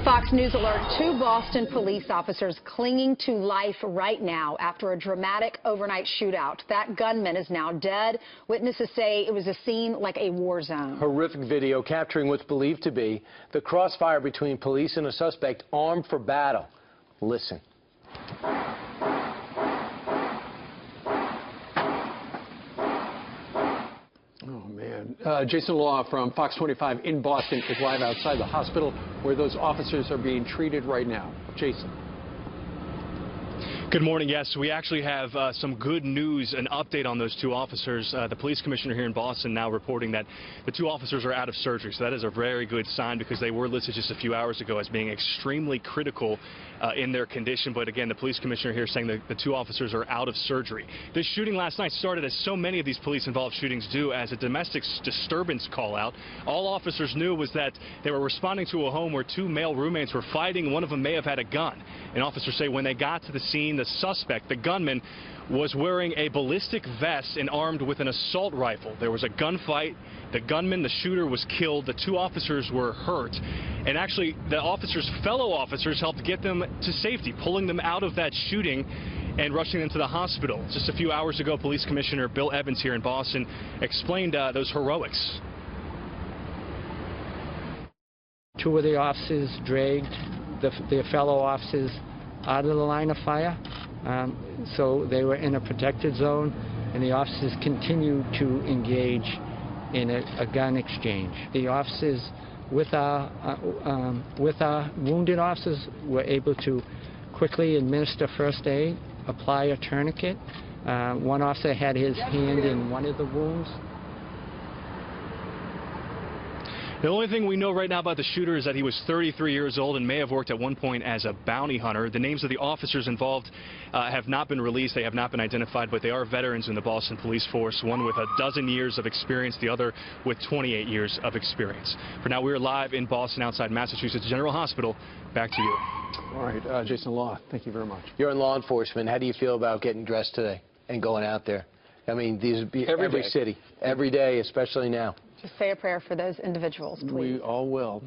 A Fox News alert, 2 Boston police officers clinging to life right now after a dramatic overnight shootout. That gunman is now dead. Witnesses say it was a scene like a war zone. Horrific video capturing what's believed to be the crossfire between police and a suspect armed for battle. Listen. Oh, man. Jason Law from Fox 25 in Boston is live outside the hospital where those officers are being treated right now. Jason. Good morning. Yes, we actually have some good news, an update on those 2 officers. The police commissioner here in Boston now reporting that the 2 officers are out of surgery. So that is a very good sign because they were listed just a few hours ago as being extremely critical in their condition. But again, the police commissioner here saying that the 2 officers are out of surgery. This shooting last night started, as so many of these police-involved shootings do, as a domestic disturbance call-out. All officers knew was that they were responding to a home where 2 male roommates were fighting. One of them may have had a gun. And officers say when they got to the scene, the suspect, the gunman, was wearing a ballistic vest and armed with an assault rifle. There was a gunfight. The gunman, the shooter, was killed. The 2 officers were hurt. And actually, the officers' fellow officers helped get them to safety, pulling them out of that shooting and rushing them to the hospital. Just a few hours ago, Police Commissioner Bill Evans here in Boston explained those heroics. 2 of the officers dragged their fellow officers out of the line of fire, so they were in a protected zone, and the officers continued to engage in a gun exchange. The officers with our wounded officers were able to quickly administer first aid, apply a tourniquet. One officer had his hand in one of the wounds. The only thing we know right now about the shooter is that he was 33 years old and may have worked at one point as a bounty hunter. The names of the officers involved have not been released. They have not been identified, but they are veterans in the Boston Police Force, one with 12 years of experience, the other with 28 years of experience. For now, we're live in Boston outside Massachusetts General Hospital. Back to you. All right, Jason Law, thank you very much. You're in law enforcement. How do you feel about getting dressed today and going out there? I mean, these would be every city, every day, especially now. Just say a prayer for those individuals, please. We all will.